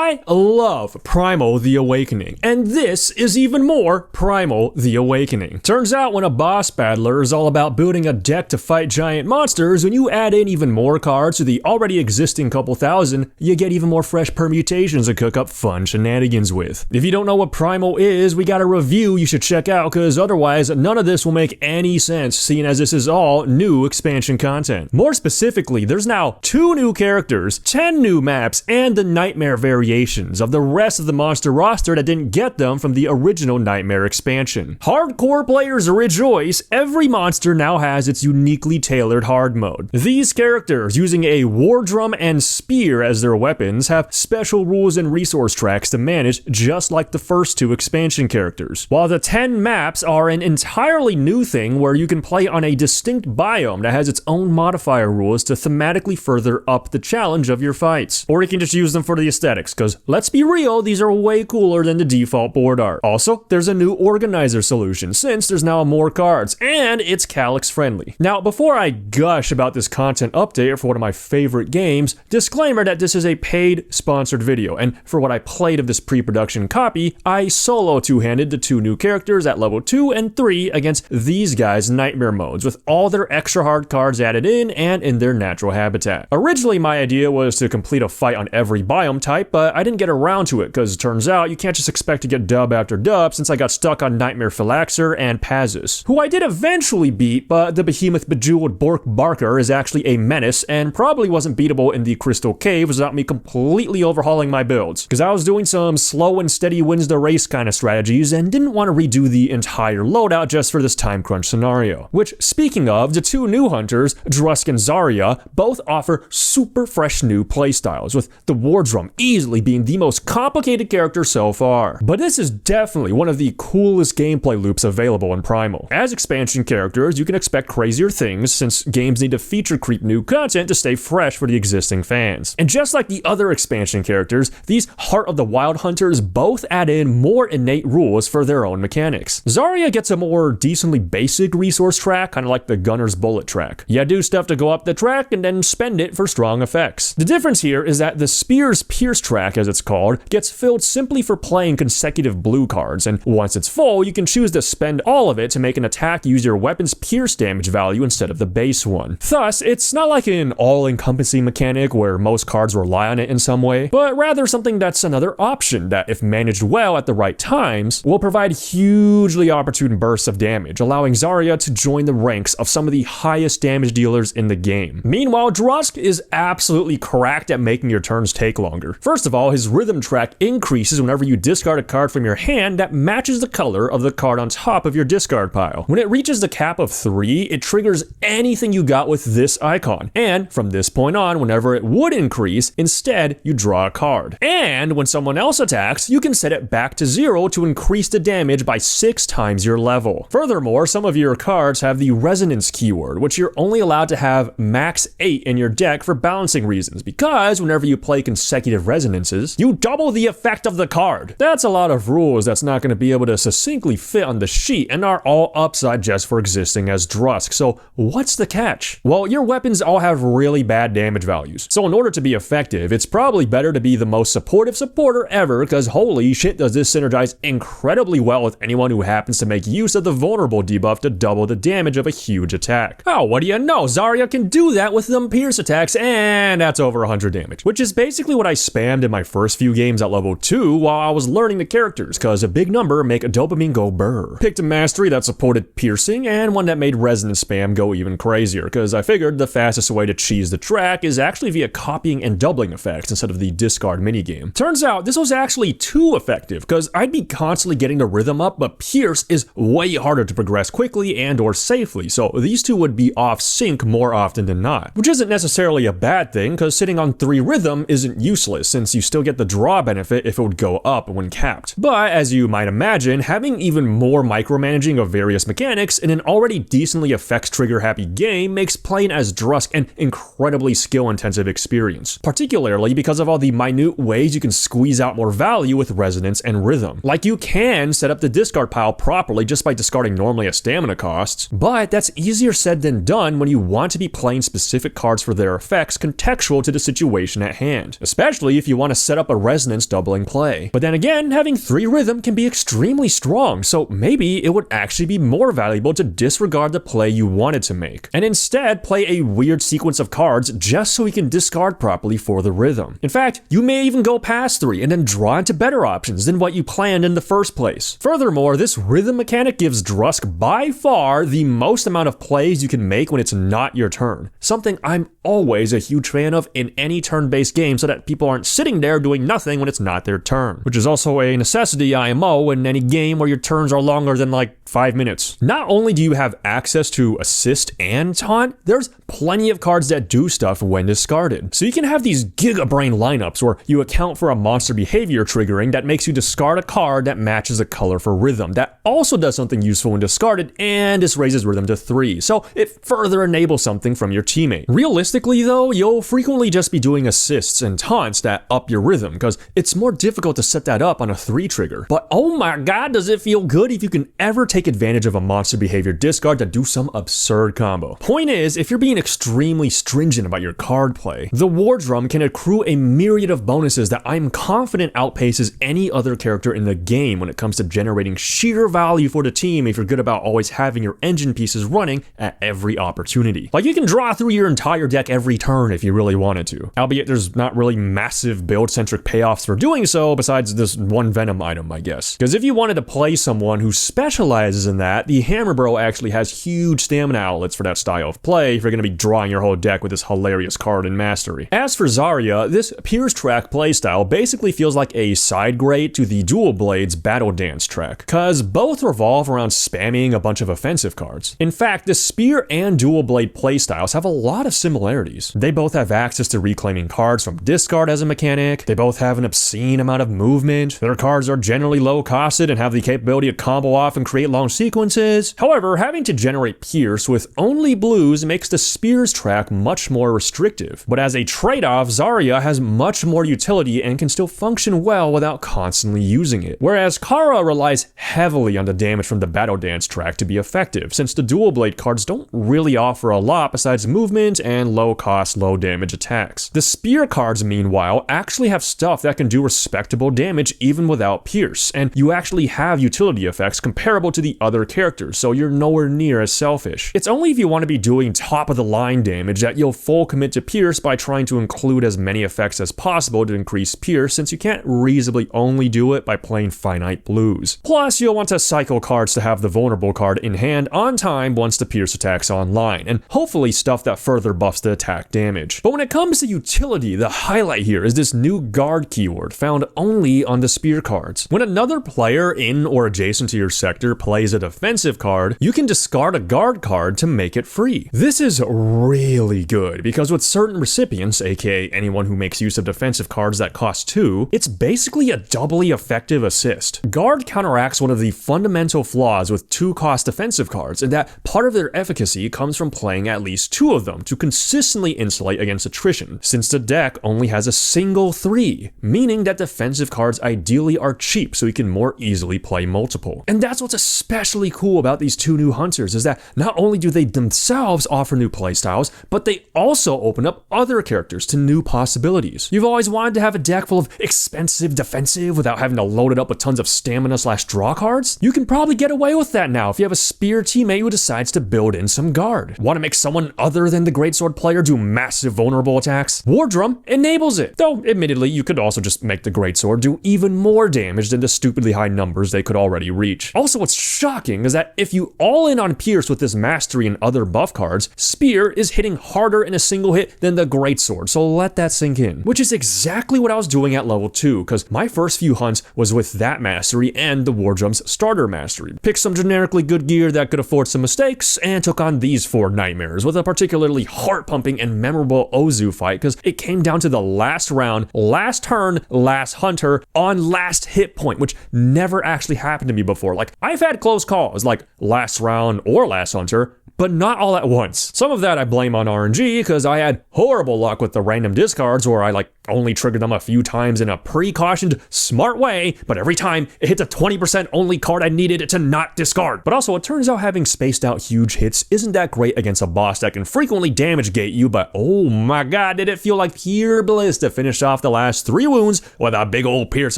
I love Primal the Awakening, and this is even more Primal the Awakening. Turns out when a boss battler is all about building a deck to fight giant monsters, when you add in even more cards to the already existing couple thousand, you get even more fresh permutations to cook up fun shenanigans with. If you don't know what Primal is, we got a review you should check out, because otherwise none of this will make any sense, seeing as this is all new expansion content. More specifically, there's now 2 new characters, 10 new maps, and the Nightmare variations of the rest of the monster roster that didn't get them from the original Nightmare expansion. Hardcore players rejoice, every monster now has its uniquely tailored hard mode. These characters, using a wardrum and spear as their weapons, have special rules and resource tracks to manage, just like the first 2 expansion characters. While the 10 maps are an entirely new thing where you can play on a distinct biome that has its own modifier rules to thematically further up the challenge of your fights. Or you can just use them for the aesthetics, because let's be real, these are way cooler than the default board art. Also, there's a new organizer solution, since there's now more cards, and it's Calyx friendly. Now, before I gush about this content update for one of my favorite games, disclaimer that this is a paid, sponsored video, and for what I played of this pre-production copy, I solo two-handed the 2 new characters at level 2 and 3 against these guys' Nightmare modes, with all their extra hard cards added in and in their natural habitat. Originally, my idea was to complete a fight on every biome type, but I didn't get around to it, because it turns out you can't just expect to get dub after dub, since I got stuck on Nightmare Philaxer and Pazis, who I did eventually beat, but the behemoth bejeweled Bork Barker is actually a menace and probably wasn't beatable in the Crystal Cave without me completely overhauling my builds, because I was doing some slow and steady wins the race kind of strategies and didn't want to redo the entire loadout just for this time crunch scenario. Which, speaking of, the 2 new hunters, Drusk and Zarya, both offer super fresh new playstyles, with the wardrum easily being the most complicated character so far. But this is definitely one of the coolest gameplay loops available in Primal. As expansion characters, you can expect crazier things, since games need to feature creep new content to stay fresh for the existing fans. And just like the other expansion characters, these Heart of the Wild hunters both add in more innate rules for their own mechanics. Zarya gets a more decently basic resource track, kind of like the gunner's bullet track. You do stuff to go up the track and then spend it for strong effects. The difference here is that the spear's pierce track, as it's called, gets filled simply for playing consecutive blue cards, and once it's full, you can choose to spend all of it to make an attack use your weapon's pierce damage value instead of the base one. Thus, it's not like an all-encompassing mechanic where most cards rely on it in some way, but rather something that's another option that, if managed well at the right times, will provide hugely opportune bursts of damage, allowing Zarya to join the ranks of some of the highest damage dealers in the game. Meanwhile, Drusk is absolutely cracked at making your turns take longer. First of all, his rhythm track increases whenever you discard a card from your hand that matches the color of the card on top of your discard pile. When it reaches the cap of 3, it triggers anything you got with this icon, and from this point on, whenever it would increase, instead you draw a card. And when someone else attacks, you can set it back to 0 to increase the damage by 6 times your level. Furthermore, some of your cards have the resonance keyword, which you're only allowed to have max 8 in your deck for balancing reasons, because whenever you play consecutive resonances, you double the effect of the card. That's a lot of rules that's not going to be able to succinctly fit on the sheet and are all upside just for existing as Drusk. So what's the catch? Well, your weapons all have really bad damage values, so in order to be effective, it's probably better to be the most supportive supporter ever, because holy shit does this synergize incredibly well with anyone who happens to make use of the vulnerable debuff to double the damage of a huge attack. Oh, what do you know? Zarya can do that with them pierce attacks, and that's over 100 damage, which is basically what I spammed in my first few games at level 2 while I was learning the characters, cause a big number make a dopamine go brr. Picked a mastery that supported piercing and one that made resonance spam go even crazier, cause I figured the fastest way to cheese the track is actually via copying and doubling effects instead of the discard minigame. Turns out this was actually too effective, cause I'd be constantly getting the rhythm up, but pierce is way harder to progress quickly and or safely, so these two would be off sync more often than not. Which isn't necessarily a bad thing, cause sitting on 3 rhythm isn't useless, since you still get the draw benefit if it would go up when capped. But as you might imagine, having even more micromanaging of various mechanics in an already decently effects trigger happy game makes playing as Drusk an incredibly skill intensive experience, particularly because of all the minute ways you can squeeze out more value with resonance and rhythm. Like, you can set up the discard pile properly just by discarding normally a stamina costs, but that's easier said than done when you want to be playing specific cards for their effects contextual to the situation at hand, especially if you want to to set up a resonance doubling play. But then again, having 3 rhythm can be extremely strong, so maybe it would actually be more valuable to disregard the play you wanted to make, and instead play a weird sequence of cards just so you can discard properly for the rhythm. In fact, you may even go past 3 and then draw into better options than what you planned in the first place. Furthermore, this rhythm mechanic gives Drusk by far the most amount of plays you can make when it's not your turn, something I'm always a huge fan of in any turn-based game so that people aren't sitting there doing nothing when it's not their turn, which is also a necessity IMO in any game where your turns are longer than like 5 minutes. Not only do you have access to assist and taunt, there's plenty of cards that do stuff when discarded. So you can have these giga-brain lineups where you account for a monster behavior triggering that makes you discard a card that matches a color for rhythm that also does something useful when discarded, and this raises rhythm to 3, so it further enables something from your teammate. Realistically though, you'll frequently just be doing assists and taunts that up your rhythm, because it's more difficult to set that up on a 3 trigger. But oh my god, does it feel good if you can ever take advantage of a monster behavior discard to do some absurd combo. Point is, if you're being extremely stringent about your card play, the wardrum can accrue a myriad of bonuses that I'm confident outpaces any other character in the game when it comes to generating sheer value for the team if you're good about always having your engine pieces running at every opportunity. Like, you can draw through your entire deck every turn if you really wanted to, albeit there's not really massive build-centric payoffs for doing so besides this one Venom item, I guess. Because if you wanted to play someone who specializes in that, the Hammer Bro actually has huge stamina outlets for that style of play if you're going to be drawing your whole deck with this hilarious card in Mastery. As for Zarya, this Pierce track playstyle basically feels like a side grade to the Dual Blades Battle Dance track, cause both revolve around spamming a bunch of offensive cards. In fact, the Spear and Dual Blade playstyles have a lot of similarities. They both have access to reclaiming cards from discard as a mechanic, they both have an obscene amount of movement, their cards are generally low costed and have the capability to combo off and create long sequences. However, having to generate Pierce with only blues makes the Spears track much more restrictive, but as a trade-off, Zarya has much more utility and can still function well without constantly using it, whereas Kara relies heavily on the damage from the Battle Dance track to be effective, since the Dual Blade cards don't really offer a lot besides movement and low cost, low damage attacks. The Spear cards, meanwhile, actually have stuff that can do respectable damage even without Pierce, and you actually have utility effects comparable to the other characters, so you're nowhere near as selfish. It's only if you want to be doing top of the line damage that you'll full commit to Pierce by trying to include as many effects as possible to increase Pierce, since you can't reasonably only do it by playing finite blues. Plus, you'll want to cycle cards to have the vulnerable card in hand on time once the Pierce attack's online, and hopefully stuff that further buffs the attack damage. But when it comes to utility, the highlight here is this new guard keyword found only on the Spear cards. When another player in or adjacent to your sector plays a defensive card, you can discard a guard card to make it free. This is really good because with certain recipients, aka anyone who makes use of defensive cards that cost 2, it's basically a doubly effective assist. Guard counteracts one of the fundamental flaws with 2-cost defensive cards, in that part of their efficacy comes from playing at least 2 of them to consistently insulate against attrition, since the deck only has a single 3, meaning that defensive cards ideally are cheap so you can more easily play multiple. And that's what's especially cool about these 2 new hunters, is that not only do they themselves offer new playstyles, but they also open up other characters to new possibilities. You've always wanted to have a deck full of expensive defensive without having to load it up with tons of stamina/draw cards? You can probably get away with that now if you have a Spear teammate who decides to build in some guard. Want to make someone other than the Greatsword player do massive vulnerable attacks? Wardrum enables it. Though, admittedly, you could also just make the Greatsword do even more damage than the stupidly high numbers they could already reach. Also, what's shocking is that if you all in on Pierce with this Mastery and other buff cards, Spear is hitting harder in a single hit than the Greatsword, so let that sink in. Which is exactly what I was doing at level 2, because my first few hunts was with that Mastery and the Wardrum's starter Mastery. Picked some generically good gear that could afford some mistakes, and took on these 4 nightmares with a particularly heart-pumping and memorable Ozu fight, because it came down to the last round, last turn, last hunter, on last hit point, which never actually happened to me before. Like, I've had close calls, like last round or last hunter, but not all at once. Some of that I blame on RNG, because I had horrible luck with the random discards where I only triggered them a few times in a precautioned, smart way, but every time it hit the 20% only card I needed to not discard. But also, it turns out having spaced out huge hits isn't that great against a boss that can frequently damage gate you, but oh my god, did it feel like pure bliss to finish off the last 3 wounds with a big old pierce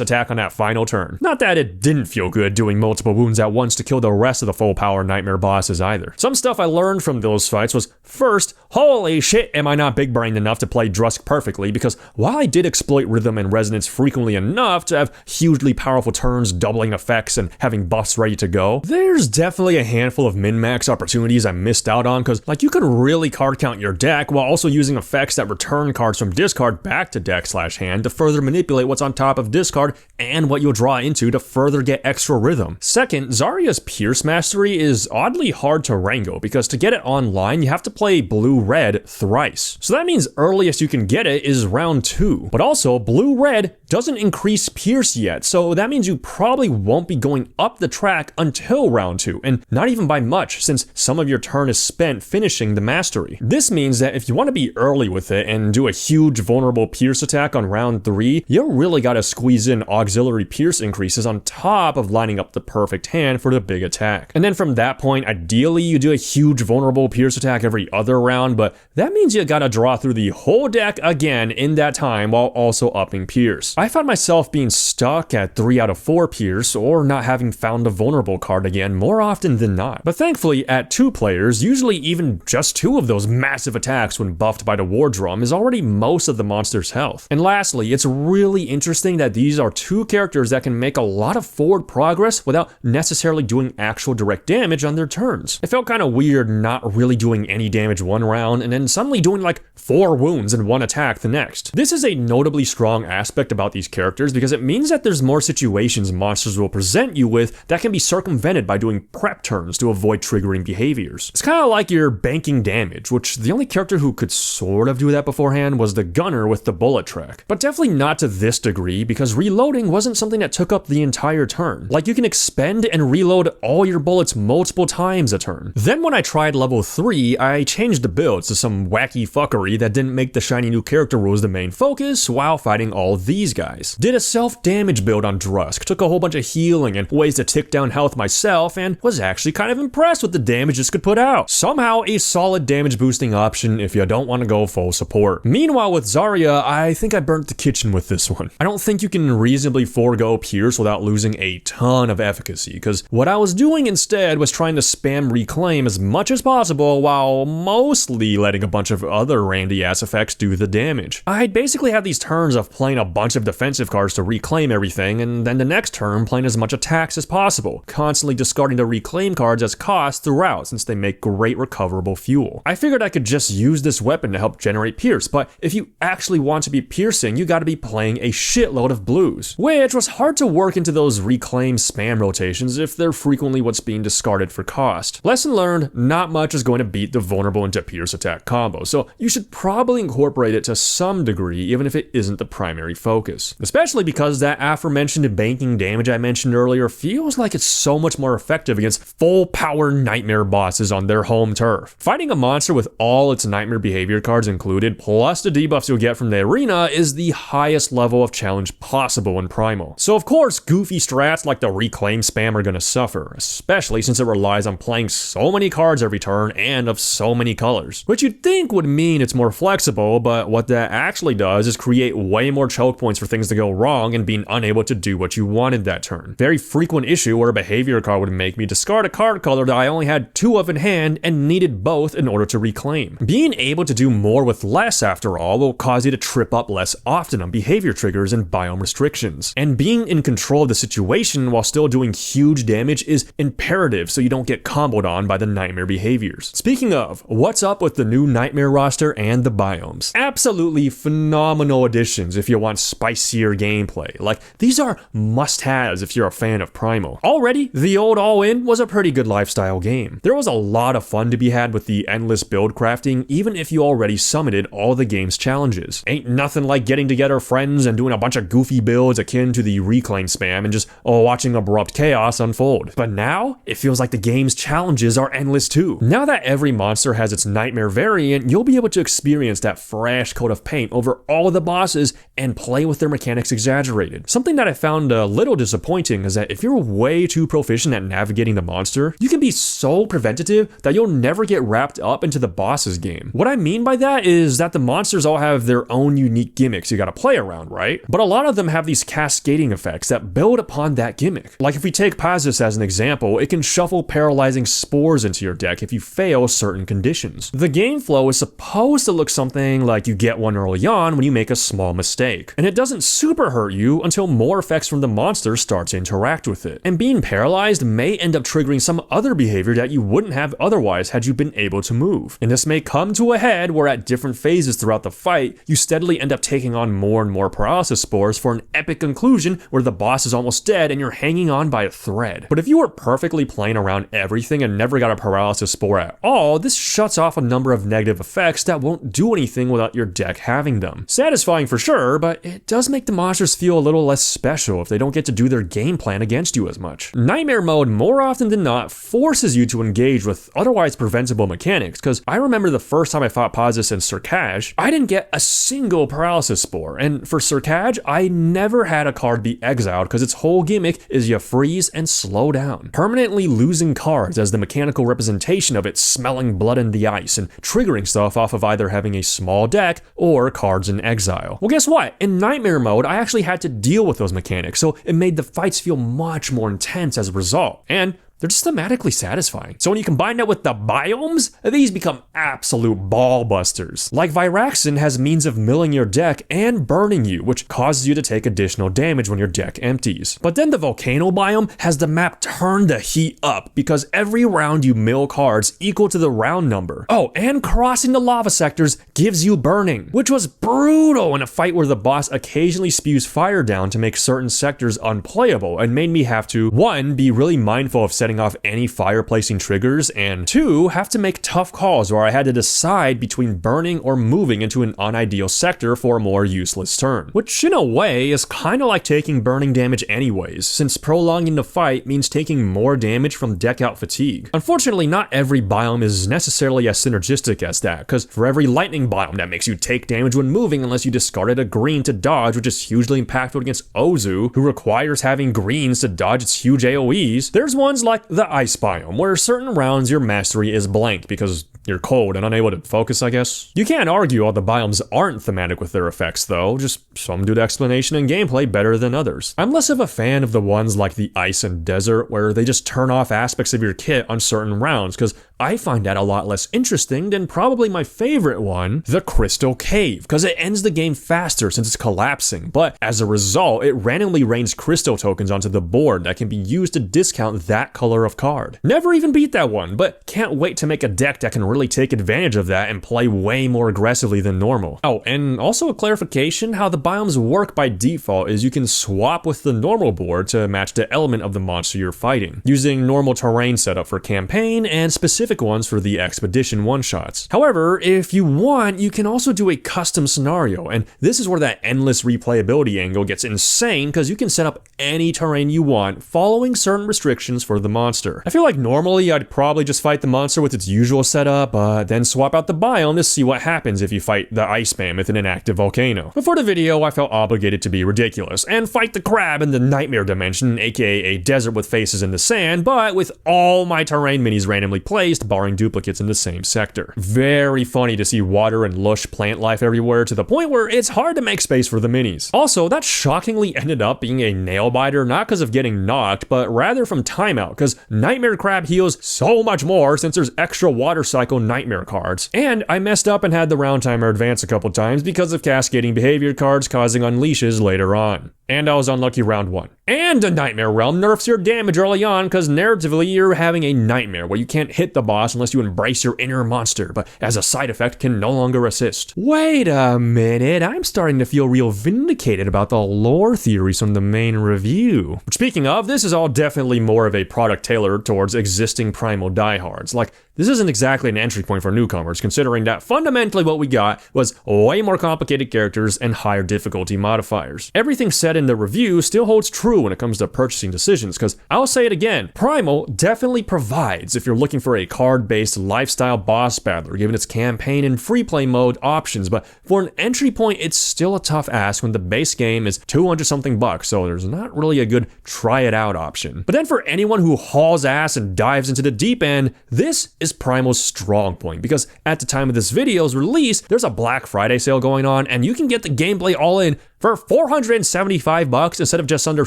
attack on that final turn. Not that it didn't feel good doing multiple wounds at once to kill the rest of the full power nightmare bosses either. Some stuff I learned from those fights was, first, holy shit am I not big brained enough to play Drusk perfectly, because while I did exploit rhythm and resonance frequently enough to have hugely powerful turns, doubling effects, and having buffs ready to go, there's definitely a handful of min-max opportunities I missed out on, because like you could really card count your deck while also using effects that return cards from discard back to deck/hand to further manipulate what's on top of discard and what you'll draw into to further get extra rhythm. Second, Zarya's Pierce Mastery is oddly hard to wrangle, because to get it online you have to play blue-red thrice. So that means earliest you can get it is round 2. But also, blue-red doesn't increase Pierce yet, so that means you probably won't be going up the track until round 2, and not even by much, since some of your turn is spent finishing the mastery. This means that if you want to be early with it and do a huge vulnerable Pierce attack on round 3, you really gotta squeeze in auxiliary Pierce increases on top of lining up the perfect hand for the big attack. And then from that point, ideally you do a huge vulnerable Pierce attack every other round, but that means you gotta draw through the whole deck again in that time while also upping Pierce. I found myself being stuck at 3 out of 4 Pierce, or not having found a vulnerable card again more often than not. But thankfully, at 2 players, usually even just 2 of those massive attacks when buffed by the wardrum is already most of the monster's health. And lastly, it's really interesting that these are 2 characters that can make a lot of forward progress without necessarily doing actual direct damage on their turns. It felt kind of weird not really doing any damage one round and then suddenly doing like 4 wounds in one attack the next. This is a notably strong aspect about these characters because it means that there's more situations monsters will present you with that can be circumvented by doing prep turns to avoid triggering behaviors. It's kind of like you're banking damage, which the only character who could sort of do that beforehand was the gunner with the bullet track. But definitely not to this degree, because reloading wasn't something that took up the entire turn. Like, you can expend and reload all your bullets multiple times a turn. Then when I tried level 3, I changed the builds to some wacky fuckery that didn't make the shiny new character rules the main focus while fighting all these guys. Did a self-damage build on Drusk, took a whole bunch of healing and ways to tick down health myself, and was actually kind of impressed with the damage this could put out. Somehow a solid damage boosting option if you don't want to go full support. Meanwhile with Zarya, I think I burnt the kitchen with this one. I don't think you can reasonably forego Pierce without losing a ton of efficacy, because what I was doing instead was trying to spam Reclaim as much as possible while mostly letting a bunch of other randy ass effects do the damage. I'd basically have these turns of playing a bunch of defensive cards to reclaim everything, and then the next turn playing as much attacks as possible, constantly discarding the reclaim cards as cost throughout since they make great recoverable fuel. I figured I could just use this weapon to help generate Pierce, but if you actually want to be piercing, you gotta be playing a shitload of blues, which was hard to work into those reclaim spam rotations if they're frequently what's being discarded for cost. Lesson learned, not much is going to beat the vulnerable into Pierce attack combo, so you should probably incorporate it to some degree even if it isn't the primary focus. Especially because that aforementioned banking damage I mentioned earlier feels like it's so much more effective against full power nightmare bosses on their home turf. Fighting a monster with all its nightmare behavior cards included, plus the debuffs you'll get from the arena, is the highest level of challenge possible in Primal. So of course, goofy strats like the reclaim spam are gonna suffer, especially since it relies on playing so many cards every turn and of so many colors. Which you'd think would mean it's more flexible, but what that actually does is create way more choke points for things to go wrong and being unable to do what you wanted that turn. Very frequent issue where a behavior card would make me discard a card color that I only had 2 of in hand and needed both in order to reclaim. Being able to do more with less, after all, will cause you to trip up less often on behavior triggers and biome restrictions. And being in control of the situation while still doing huge damage is imperative so you don't get comboed on by the nightmare behaviors. Speaking of, what's up with the new nightmare roster and the biomes? Absolutely phenomenal additions if you want spicier gameplay. Like, these are must-haves if you're a fan of Primal. Already, the old All-In was a pretty good lifestyle game. There was a lot of fun to be had with the endless build crafting, even if you already summited all the game's challenges. Ain't nothing like getting together friends and doing a bunch of goofy builds akin to the reclaim spam and just watching abrupt chaos unfold. But now, it feels like the game's challenges are endless too. Now that every monster has its nightmare variant, you'll be able to experience that fresh coat of paint over all the bosses and play with their mechanics exaggerated. Something that I found a little disappointing is that if you're way too proficient at navigating the monster, you can be so preventative that you'll never get wrapped up into the boss's game. What I mean by that is that the monsters all have their own unique gimmick gimmicks you gotta play around, right? But a lot of them have these cascading effects that build upon that gimmick. Like if we take Pazis as an example, it can shuffle paralyzing spores into your deck if you fail certain conditions. The game flow is supposed to look something like you get one early on when you make a small mistake, and it doesn't super hurt you until more effects from the monster start to interact with it. And being paralyzed may end up triggering some other behavior that you wouldn't have otherwise had you been able to move. And this may come to a head where at different phases throughout the fight, you steadily end up taking on more and more paralysis spores for an epic conclusion where the boss is almost dead and you're hanging on by a thread. But if you were perfectly playing around everything and never got a paralysis spore at all, this shuts off a number of negative effects that won't do anything without your deck having them. Satisfying for sure, but it does make the monsters feel a little less special if they don't get to do their game plan against you as much. Nightmare mode more often than not forces you to engage with otherwise preventable mechanics, because I remember the first time I fought Pazis and Surkaj, I didn't get a single paralysis spore, and for Surkaj, I never had a card be exiled because its whole gimmick is you freeze and slow down, permanently losing cards as the mechanical representation of it smelling blood in the ice and triggering stuff off of either having a small deck or cards in exile. Well, guess what? In Nightmare mode, I actually had to deal with those mechanics, so it made the fights feel much more intense as a result. And they're just thematically satisfying. So when you combine that with the biomes, these become absolute ball busters. Like Viraxin has means of milling your deck and burning you, which causes you to take additional damage when your deck empties. But then the volcano biome has the map turn the heat up because every round you mill cards equal to the round number. Oh, and crossing the lava sectors gives you burning, which was brutal in a fight where the boss occasionally spews fire down to make certain sectors unplayable and made me have to, 1, be really mindful of setting off any fire placing triggers, and 2, have to make tough calls where I had to decide between burning or moving into an unideal sector for a more useless turn. Which in a way is kinda like taking burning damage anyways, since prolonging the fight means taking more damage from deck out fatigue. Unfortunately, not every biome is necessarily as synergistic as that, because for every lightning biome that makes you take damage when moving unless you discarded a green to dodge, which is hugely impactful against Ozu, who requires having greens to dodge its huge AoEs, there's ones like the ice biome, where certain rounds your mastery is blank because you're cold and unable to focus, I guess. You can't argue all the biomes aren't thematic with their effects though, just some do the explanation and gameplay better than others. I'm less of a fan of the ones like the ice and desert where they just turn off aspects of your kit on certain rounds, because I find that a lot less interesting than probably my favorite one, the crystal cave, because it ends the game faster since it's collapsing, but as a result, it randomly rains crystal tokens onto the board that can be used to discount that color of card. Never even beat that one, but can't wait to make a deck that can really take advantage of that and play way more aggressively than normal. Oh, and also a clarification, how the biomes work by default is you can swap with the normal board to match the element of the monster you're fighting, using normal terrain setup for campaign and specific ones for the expedition one-shots. However, if you want, you can also do a custom scenario, and this is where that endless replayability angle gets insane because you can set up any terrain you want following certain restrictions for the monster. I feel like normally I'd probably just fight the monster with its usual setup, then swap out the biome to see what happens if you fight the ice mammoth in an active volcano. But for the video, I felt obligated to be ridiculous and fight the crab in the nightmare dimension, aka a desert with faces in the sand, but with all my terrain minis randomly placed, barring duplicates in the same sector. Very funny to see water and lush plant life everywhere to the point where it's hard to make space for the minis. Also, that shockingly ended up being a nail biter, not because of getting knocked, but rather from timeout, because Nightmare Crab heals so much more since there's extra water cycle nightmare cards. And I messed up and had the round timer advance a couple times because of cascading behavior cards causing unleashes later on. And I was unlucky round 1. And a Nightmare Realm nerfs your damage early on because narratively you're having a nightmare where you can't hit the boss unless you embrace your inner monster, but as a side effect can no longer assist. Wait a minute, I'm starting to feel real vindicated about the lore theories from the main review. Speaking of, this is all definitely more of a product tailored towards existing Primal diehards. Like, this isn't exactly an entry point for newcomers, considering that fundamentally what we got was way more complicated characters and higher difficulty modifiers. Everything said in the review still holds true when it comes to purchasing decisions, because I'll say it again, Primal definitely provides if you're looking for a card-based lifestyle boss battler, given its campaign and free play mode options, but for an entry point, it's still a tough ask when the base game is 200 something bucks, so there's not really a good try it out option. But then for anyone who hauls ass and dives into the deep end, this is Primal's strong point, because at the time of this video's release, there's a Black Friday sale going on, and you can get the gameplay all in for 475 bucks instead of just under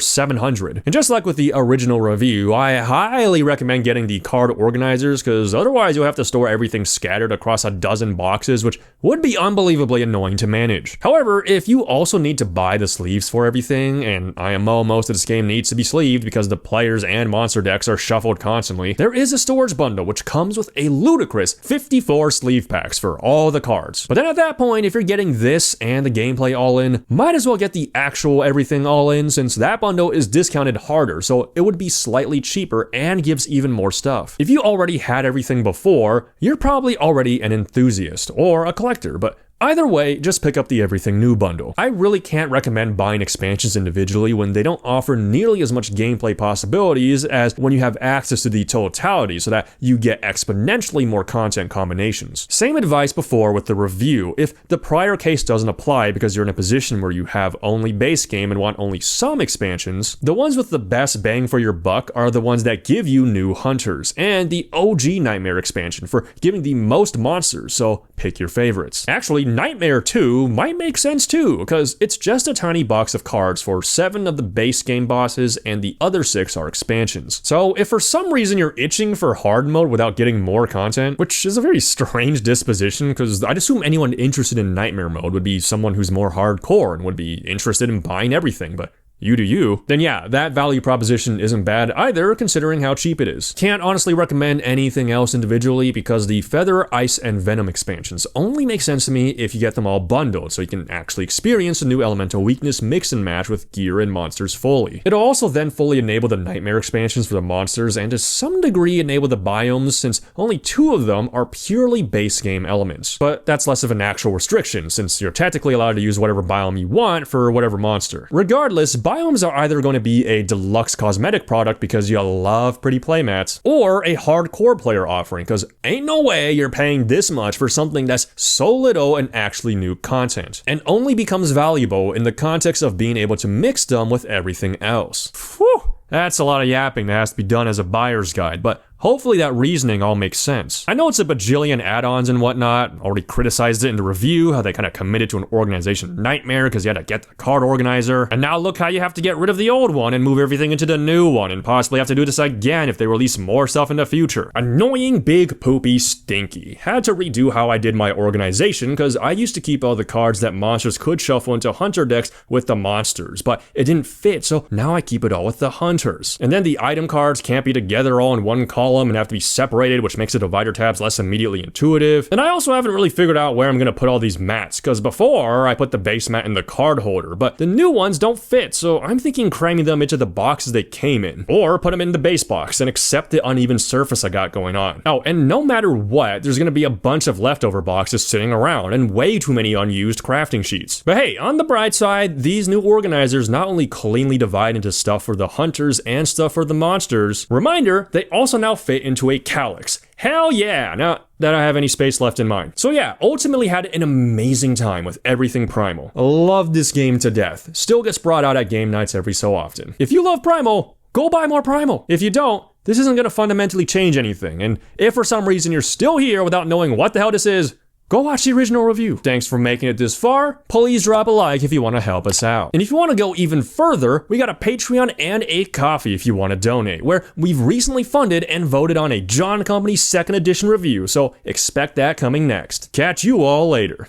700. And just like with the original review, I highly recommend getting the card organizers, because otherwise you'll have to store everything scattered across a dozen boxes, which would be unbelievably annoying to manage. However, if you also need to buy the sleeves for everything, and IMO most of this game needs to be sleeved because the players and monster decks are shuffled constantly, there is a storage bundle which comes with a ludicrous 54 sleeve packs for all the cards. But then at that point, if you're getting this and the gameplay all in, might as well get the actual everything all in, since that bundle is discounted harder, so it would be slightly cheaper and gives even more stuff. If you already had everything before, you're probably already an enthusiast or a collector, but either way, just pick up the Everything New bundle. I really can't recommend buying expansions individually when they don't offer nearly as much gameplay possibilities as when you have access to the totality, so that you get exponentially more content combinations. Same advice before with the review. If the prior case doesn't apply because you're in a position where you have only base game and want only some expansions, the ones with the best bang for your buck are the ones that give you new hunters, and the OG Nightmare expansion for giving the most monsters, so pick your favorites. Actually, Nightmare 2 might make sense too, because it's just a tiny box of cards for 7 of the base game bosses and the other 6 are expansions. So if for some reason you're itching for hard mode without getting more content, which is a very strange disposition, because I'd assume anyone interested in Nightmare mode would be someone who's more hardcore and would be interested in buying everything, but you do you, then yeah, that value proposition isn't bad either, considering how cheap it is. Can't honestly recommend anything else individually, because the Feather, Ice, and Venom expansions only make sense to me if you get them all bundled, so you can actually experience the new elemental weakness mix and match with gear and monsters fully. It'll also then fully enable the Nightmare expansions for the monsters, and to some degree enable the biomes, since only 2 of them are purely base game elements. But that's less of an actual restriction, since you're technically allowed to use whatever biome you want for whatever monster. Regardless, Biomes are either going to be a deluxe cosmetic product because you love pretty playmats, or a hardcore player offering, because ain't no way you're paying this much for something that's so little and actually new content, and only becomes valuable in the context of being able to mix them with everything else. Whew, that's a lot of yapping that has to be done as a buyer's guide, but hopefully that reasoning all makes sense. I know it's a bajillion add-ons and whatnot, already criticized it in the review, how they kind of committed to an organization nightmare because you had to get the card organizer, and now look how you have to get rid of the old one and move everything into the new one, and possibly have to do this again if they release more stuff in the future. Annoying, big, poopy, stinky. Had to redo how I did my organization, because I used to keep all the cards that monsters could shuffle into hunter decks with the monsters, but it didn't fit, so now I keep it all with the hunters. And then the item cards can't be together all in one column and have to be separated, which makes the divider tabs less immediately intuitive. And I also haven't really figured out where I'm going to put all these mats, because before I put the base mat in the card holder, but the new ones don't fit, so I'm thinking cramming them into the boxes they came in, or put them in the base box and accept the uneven surface I got going on. Oh, and no matter what, there's going to be a bunch of leftover boxes sitting around and way too many unused crafting sheets. But hey, on the bright side, these new organizers not only cleanly divide into stuff for the hunters and stuff for the monsters, reminder, they also now fit into a calyx. Hell yeah, now that I have any space left in mine. So yeah, ultimately had an amazing time with everything Primal. Loved this game to death. Still gets brought out at game nights every so often. If you love Primal, go buy more Primal. If you don't, this isn't going to fundamentally change anything. And if for some reason you're still here without knowing what the hell this is, go watch the original review. Thanks for making it this far. Please drop a like if you want to help us out. And if you want to go even further, we got a Patreon and a Ko-fi if you want to donate, where we've recently funded and voted on a John Company 2nd edition review, so expect that coming next. Catch you all later.